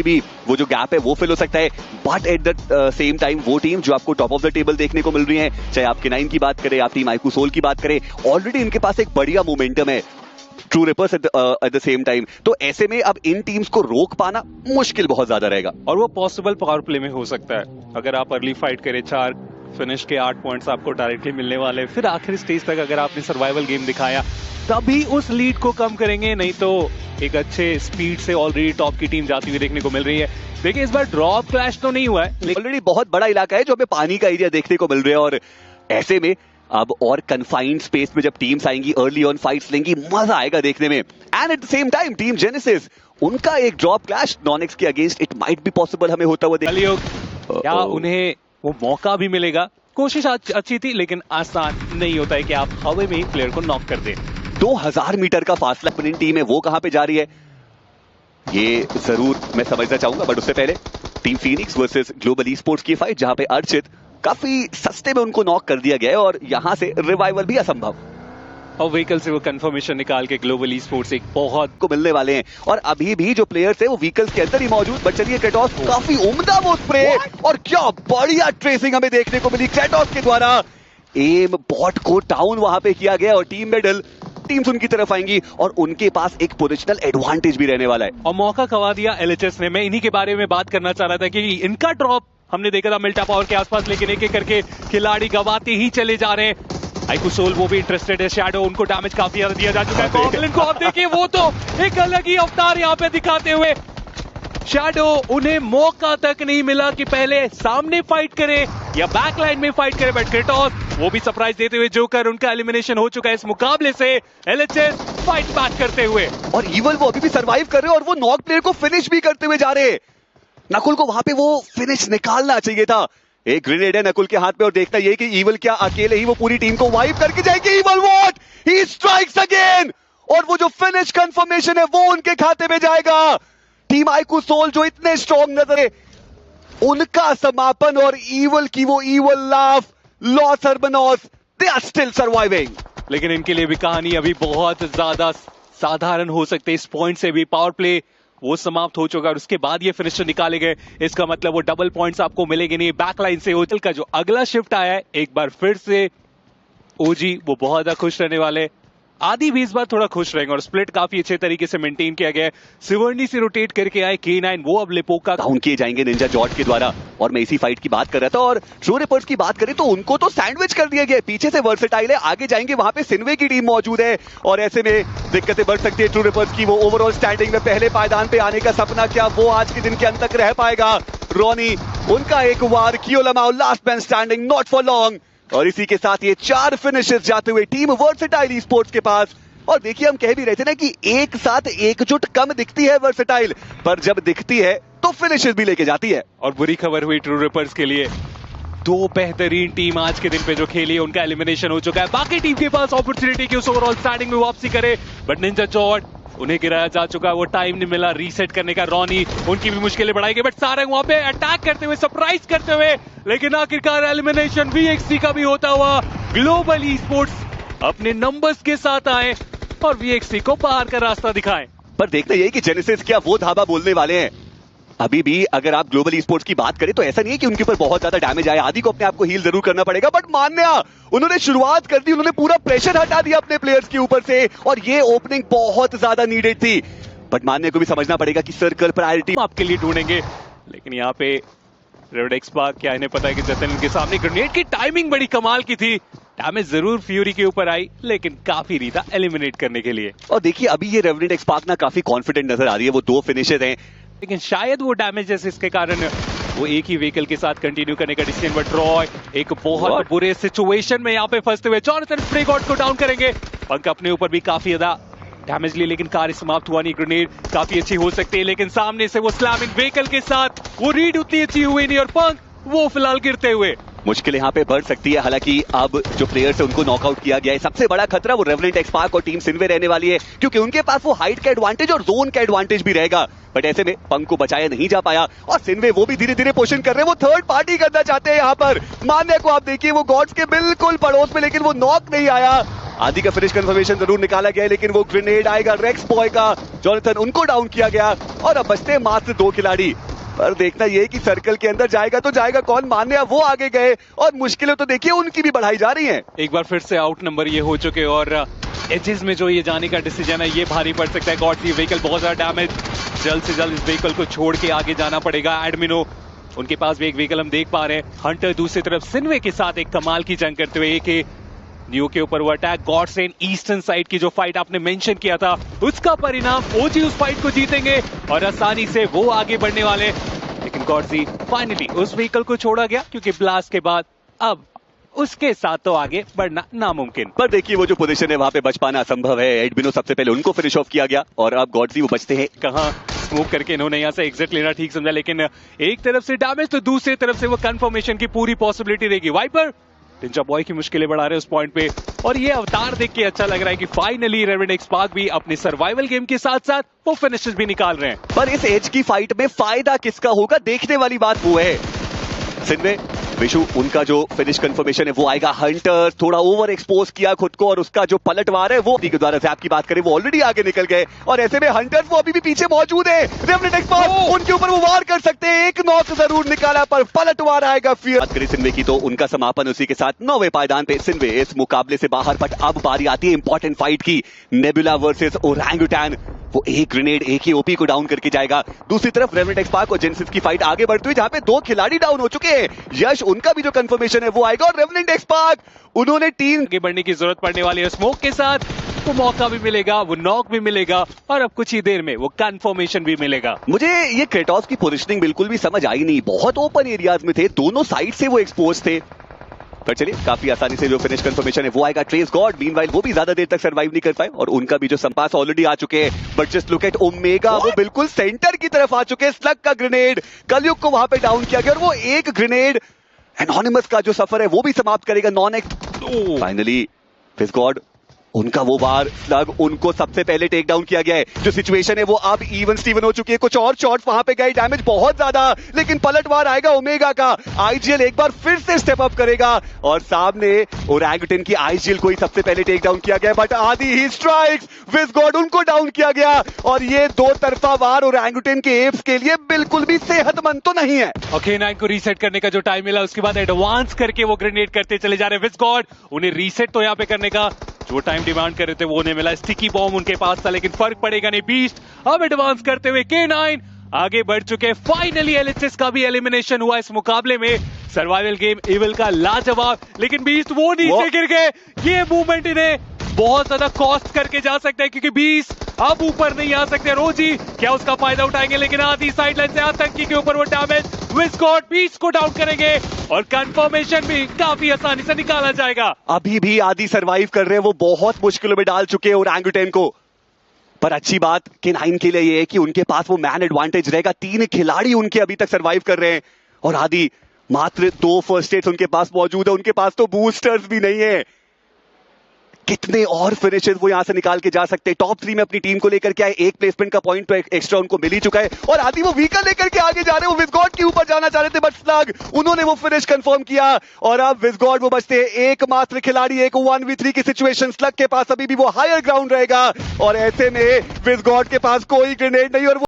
भी वो जो गैप है वो फिल हो सकता है, but at the same time वो टीम जो आपको टॉप ऑफ द टेबल देखने को मिल रही है, चाहे आप K9 की बात करें, आप टीम आईक्यू सोल की बात करें, ऑलरेडी इनके पास एक बढ़िया मोमेंटम है true reapers at the same time. तो ऐसे में अब इन टीम्स को रोक पाना मुश्किल बहुत ज्यादा रहेगा, और वो पॉसिबल पावर प्ले में हो सकता है। अगर आप अर्ली फाइट करें, 4 फिनिश के 8 पॉइंट्स आपको डायरेक्टली मिलने वाले, फिर आखिरी स्टेज तक अगर आपने सर्वाइवल गेम दिखाया तभी उस लीड को कम करेंगे, नहीं तो एक अच्छे स्पीड से ऑलरेडी टॉप की टीम जाती हुई देखने को मिल रही है। देखिए इस बार ड्रॉप क्लैश तो नहीं हुआ है, ऑलरेडी बहुत बड़ा इलाका है जो हमें पानी का एरिया देखने को मिल रहा है, और ऐसे में अब और कन्फाइंड स्पेस में जब टीम्स आएंगी, अर्ली ऑन फाइट्स लेंगी, मजा आएगा देखने में। And at the same time team genesis, उनका एक ड्रॉप क्लैश नॉनेक्स के against it might be possible हमें होता हुआ क्या उन्हें वो मौका भी मिलेगा। कोशिश अच्छी थी लेकिन आसान नहीं होता है कि आप हवा में ही प्लेयर को नॉक कर दें। 2000 मीटर का फासला अपनी टीम है, वो कहां पे जा रही है ये जरूर मैं समझना चाहूंगा, बट उससे पहले team Phoenix versus global e sports की फाइट, जहां पे अर्चित काफी सस्ते में उनको नॉक कर दिया गया है और यहां से रिवाइवल भी असंभव, और व्हीकल से वो कंफर्मेशन निकाल के ग्लोबल ई स्पोर्ट्स एक बहुत को मिलने वाले हैं। और अभी भी जो प्लेयर्स है वो व्हीकल्स के अंदर ही मौजूद, बट चलिए क्रेटोस काफी उम्दा वो स्प्रे, और क्या बढ़िया ट्रेसिंग हमें देखने को मिली क्रेटोस के द्वारा। एम बॉट को डाउन वहां पे किया गया और टीम मेडल टीम्स उनकी तरफ आएंगी और उनके पास एक पोजिशनल एडवांटेज भी रहने वाला है। और मौका गवा दिया एलएचएस ने। मैं इन्हीं के बारे में बात करना चाह रहा था कि इनका ड्रॉप हमने देखा था मिल्टा पावर के आसपास, लेकिन एक एक करके खिलाड़ी गवाते ही चले जा रहे हैं। आईक्यू सोल वो भी इंटरेस्टेड है, शैडो उनको डैमेज काफी ज्यादा दिया जा चुका है। कॉगलिन को आप देखिए, वो तो एक अलग ही अवतार यहाँ पे दिखाते हुए। शैडो, उन्हें मौका तक नहीं मिला कि पहले सामने फाइट करे या बैकलाइन में फाइट करे, बट क्रेटोस वो भी सरप्राइज देते हुए जोकर, उनका एलिमिनेशन हो चुका है इस मुकाबले से। एलएचएस फाइट बैक करते हुए, और ईवल वो अभी भी सरवाइव कर रहे हैं और वो नॉक प्लेयर को फिनिश भी करते हुए जा रहे हैं। नकुल को वहां पे वो फिनिश निकालना चाहिए था। एक ग्रेनेड है नकुल के हाथ में और देखना यही कि ईवल क्या अकेले ही वो पूरी टीम को वाइप करके जाएगी। Evil what, he strikes again, और वो जो फिनिश कंफर्मेशन है वो उनके खाते में जाएगा। टीम आईक्यू सोल जो इतने स्ट्रॉन्ग नजर है, उनका समापन, और ईवल की वो evil laugh, Los Urbanos, they are still surviving. लेकिन इनके लिए भी कहानी अभी बहुत ज्यादा साधारण हो सकती है। इस पॉइंट से भी पावर प्ले वो समाप्त हो चुका और उसके बाद ये फिनिशर निकाले गए, इसका मतलब वो डबल पॉइंट्स आपको मिलेंगे नहीं। बैकलाइन से ओजल का जो अगला शिफ्ट आया है, एक बार फिर से ओजी वो बहुत ज्यादा खुश रहने वाले। आदि भी इस बार थोड़ा खुश रहेंगे और स्प्लिट काफी अच्छे तरीके से मेंटेन किया गया है। सिवर्नी से रोटेट करके आए K9, वो अब लिपोका डाउन किए जाएंगे निंजा जॉर्ज के द्वारा। और मैं इसी फाइट की बात कर रहा था, और ट्रू रिपर्स की बात करें तो उनको तो सैंडविच कर दिया गया। पीछे से वर्सेटाइल है, आगे जाएंगे वहां पे सिन्वे की टीम मौजूद है, और ऐसे में दिक्कतें बढ़ सकती है ट्रू रिपर्स की। वो ओवरऑल स्टैंडिंग में पहले पायदान पे आने का सपना क्या वो आज के दिन के अंत तक रह पाएगा? रॉनी, उनका एक वार, कियोलमाओ last man standing, not for long. और इसी के साथ ये 4 फिनिशेस जाते हुए टीम वर्सेटाइल ई स्पोर्ट्स के पास। और देखिए हम कह भी रहे थे ना कि एक साथ एकजुट कम दिखती है वर्सेटाइल, पर जब दिखती है तो फिनिशेस भी लेके जाती है। और बुरी खबर हुई ट्रू रिपर्स के लिए, 2 बेहतरीन टीम आज के दिन पे जो खेली है उनका एलिमिनेशन हो चुका है। बाकी टीम के पास अपॉर्चुनिटी की उस ओवरऑल स्टैंडिंग में वापसी करे, बट निंजा जॉर्ज उन्हें गिराया जा चुका है, वो टाइम नहीं मिला रीसेट करने का। रॉनी, उनकी भी मुश्किलें बढ़ाई गई, बट सारंग वहां पे अटैक करते हुए, सरप्राइज करते हुए, लेकिन आखिरकार एलिमिनेशन VXC का भी होता हुआ। ग्लोबल ई स्पोर्ट्स अपने नंबर्स के साथ आए और VXC को बाहर का रास्ता दिखाएं। पर देखना यही कि जेनेसिस क्या वो धाबा बोलने वाले हैं। अभी भी अगर आप ग्लोबल ई स्पोर्ट्स की बात करें तो ऐसा नहीं है कि उनके ऊपर बहुत ज्यादा डैमेज आया। आदि को अपने आप को हील जरूर करना पड़ेगा, बट मान्या उन्होंने शुरुआत कर दी, उन्होंने पूरा प्रेशर हटा दिया अपने प्लेयर्स के ऊपर से, और ये ओपनिंग बहुत ज्यादा नीडेड थी। बट मान्या को भी समझना पड़ेगा कि सर्कल प्रायोरिटी आपके लिए ढूंढेंगे, लेकिन यहाँ पे रेड एक्सपार्क, क्या इन्हें पता है कि जतन उनके सामने ग्रेनेड की टाइमिंग बड़ी कमाल की थी। डैमेज जरूर फ्यूरी के ऊपर आई, लेकिन काफी नहीं था एलिमिनेट करने के लिए। और देखिए अभी ये रेवनेंट एक्सपार्क ना काफी कॉन्फिडेंट नजर आ रही है, वो 2 फिनिशेस हैं, लेकिन शायद वो डैमेजेस इसके कारण वो एक ही व्हीकल के साथ कंटिन्यू करने का डिसीजन। बट रॉय एक बहुत बुरे सिचुएशन में यहाँ पे फंसते हुए जॉनथन स्प्रेगॉड को डाउन करेंगे। पंक अपने ऊपर भी काफी ज्यादा डैमेज ली, लेकिन कार्य समाप्त हुआ नहीं। ग्रेनेड काफी अच्छी हो सकती है, लेकिन सामने से वो स्लैमिंग व्हीकल के साथ वो रीड उतनी अच्छी हुई नहीं, और पंक वो फिलहाल गिरते हुए। मुश्किल यहाँ पे बढ़ सकती है। हालांकि अब जो प्लेयर्स है उनको नॉकआउट किया गया है। सबसे बड़ा खतरा वो रेवनेंट एक्सपार्क और टीम सिन्वे रहने वाली है, क्योंकि उनके पास वो हाइट का एडवांटेज और जोन का एडवांटेज भी रहेगा। बट ऐसे में पंक को बचाया नहीं जा पाया, और सिन्वे वो भी धीरे धीरे पोषण कर रहे हैं, वो थर्ड पार्टी करना चाहते हैं यहाँ पर। मान्या को आप देखिए, वो गॉड्स के बिल्कुल पड़ोस में, लेकिन वो नॉक नहीं आया। आदि का फिनिश कंफर्मेशन जरूर निकाला गया है, लेकिन वो ग्रेनेड आएगा रेक्स बॉय का, जॉनथन उनको डाउन किया गया और अब बचते हैं मात्र 2 खिलाड़ी। पर देखना ये कि सर्कल के अंदर जाएगा तो जाएगा कौन, मानने अब वो आगे गए और मुश्किलें तो देखिए उनकी भी बढ़ाई जा रही हैं। एक बार फिर से आउट नंबर ये हो चुके और एजेस में जो ये जाने का डिसीजन है ये भारी पड़ सकता है। गॉड्स व्हीकल बहुत ज्यादा डैमेज, जल्द से जल्द इस व्हीकल को छोड़ के आगे जाना पड़ेगा। एडमिनो उनके पास भी एक व्हीकल हम देख पा रहे हैं। हंटर दूसरी तरफ सिनवे के साथ एक कमाल की जंग करते हुए एक न्यू के ऊपर वो अटैक। गॉडसेन ईस्टर्न साइड की जो फाइट आपने मेंशन किया था उसका परिणाम ओजी उस फाइट को जीतेंगे और आसानी से वो आगे बढ़ने वाले। लेकिन गॉडजी फाइनली उस व्हीकल को छोड़ा गया क्योंकि ब्लास्ट के बाद अब उसके साथ तो आगे बढ़ना नामुमकिन। पर देखिए वो जो पोजीशन है वहां पे बच पाना असंभव है। एडमिनो सबसे पहले उनको फिनिश ऑफ किया गया और अब गॉडजी वो बचते हैं। कहां स्मोक करके इन्होंने यहां से एग्जिट लेना ठीक समझा, लेकिन एक तरफ से डैमेज तो दूसरी तरफ से वो कंफर्मेशन की पूरी पॉसिबिलिटी रहेगी। वाइपर निंजा बॉय की मुश्किलें बढ़ा रहे हैं उस पॉइंट पे और ये अवतार देख के अच्छा लग रहा है कि फाइनली रेवेंट एक्सपार्क भी अपने सर्वाइवल गेम के साथ साथ वो फिनिशेस भी निकाल रहे हैं। पर इस एज की फाइट में फायदा किसका होगा, देखने वाली बात वो है। सिनवे विशु उनका जो फिनिश कंफर्मेशन है वो आएगा। हंटर थोड़ा ओवर एक्सपोज किया खुद को और उसका जो पलटवार है वो के द्वारा जैप की बात करें वो ऑलरेडी आगे निकल गए और ऐसे में हंटर्स वो अभी भी पीछे मौजूद है। रेवेंट एक्सपार्क उनके ऊपर वो वार कर सकते हैं, एक नॉक जरूर निकाला पर पलटवार आएगा। फिर बात करें सिनवे की तो उनका समापन उसी के साथ 9वें पायदान पे सिनवे इस मुकाबले से बाहर। बट अब बारी आती है इंपॉर्टेंट फाइट की, नेबुला वर्सेस ओरंगुटैन। वो एक ग्रेनेड एक ही ओपी को डाउन करके जाएगा। दूसरी तरफ रेवेंट एक्सपार्क और जेनेसिस की फाइट आगे बढ़ती हुई जहां पे 2 खिलाड़ी डाउन हो चुके हैं। यश उनका भी जो कंफर्मेशन है वो आएगा और रेवेंट एक्सपार्क उन्होंने 3 आगे बढ़ने की जरूरत पड़ने वाली है। स्मोक के साथ वो मौका भी मिलेगा, वो नॉक भी मिलेगा और अब कुछ ही देर में वो कंफर्मेशन भी मिलेगा। मुझे ये क्रेटोस की पोजीशनिंग बिल्कुल भी समझ आई नहीं, बहुत ओपन एरियाज में थे, दोनों साइड से वो एक्सपोज थे। पर चलिए काफी आसानी से जो फिनिश कंफर्मेशन है वो आएगा। ट्रेस गॉड मीनवाइल वो भी ज्यादा देर तक सरवाइव नहीं कर पाए और उनका भी जो संपास ऑलरेडी आ चुके हैं। But just look at omega, वो बिल्कुल सेंटर की तरफ आ चुके हैं। स्लग का ग्रेनेड कलयुग को वहां पे डाउन किया गया और वो एक ग्रेनेड एनोनिमस का जो सफर है वो भी समाप्त करेगा। Non act finally trace God उनका वो वार स्लग उनको सबसे पहले टेक डाउन किया गया है। जो सिचुएशन है वो अब इवन स्टीवन हो चुकी है। कुछ और शॉट्स वहां पे गए, डैमेज बहुत ज्यादा, लेकिन पलटवार आएगा ओमेगा का। आईजीएल एक बार फिर से स्टेप अप करेगा और सामने ओरंगुटैन की आईजीएल को ही सबसे पहले टेक डाउन किया गया। बट आदि ही स्ट्राइक्स, विज़गॉड उनको डाउन किया गया और ये 2 तरफा वार ओरंगुटैन के एप्स के लिए बिल्कुल भी सेहतमंद तो नहीं है। ओके 9 को रीसेट करने का जो टाइम मिला उसके बाद एडवांस करके वो ग्रेनेड करते चले जा रहे हैं। विज़गॉड उन्हें रीसेट तो यहाँ पे करने का जो टाइम डिमांड कर रहे थे वो उन्हें मिला। स्टिकी बॉम्ब उनके पास था लेकिन फर्क पड़ेगा नहीं। बीस्ट अब एडवांस करते हुए K9 आगे बढ़ चुके। फाइनली एलएचएस का भी एलिमिनेशन हुआ इस मुकाबले में। सर्वाइवल गेम इविल का लाजवाब, लेकिन बीस्ट वो नीचे गिर गए। ये मूवमेंट इन्हें बहुत ज्यादा कॉस्ट करके जा सकता है क्योंकि बीस्ट अब ऊपर नहीं आ सकते। रोजी क्या उसका फायदा उठाएंगे, लेकिन आधी साइड लाइन से आतंकी के ऊपर वो डैमेज। विज़गॉड बीस्ट को डाउन करेंगे और कंफर्मेशन भी काफी आसानी से निकाला जाएगा। अभी भी आदि सरवाइव कर रहे हैं, वो बहुत मुश्किलों में डाल चुके हैं ओरंगुटैन को। पर अच्छी बात K9 के लिए ये है कि उनके पास वो मैन एडवांटेज रहेगा। 3 खिलाड़ी उनके अभी तक सरवाइव कर रहे हैं और आदि मात्र 2 फर्स्ट एड्स उनके पास मौजूद है। उनके पास तो बूस्टर्स भी नहीं है। कितने और फिनिशेस वो यहां से निकाल के जा सकते हैं। टॉप 3 में अपनी टीम को लेकर के आए, एक प्लेसमेंट का पॉइंट तो एक्स्ट्रा उनको मिल ही चुका है और आदि वो व्हीकल लेकर के आगे जा रहे हैं। वो विज़गॉड के ऊपर जाना चाह रहे थे बट स्लग उन्होंने वो फिनिश कंफर्म किया और अब विज़गॉड वो बचते हैं एकमात्र खिलाड़ी। एक 1v3 की सिचुएशन, स्लग के पास अभी भी वो हायर ग्राउंड रहेगा और ऐसे में विज़गॉड के पास कोई ग्रेनेड नहीं और वो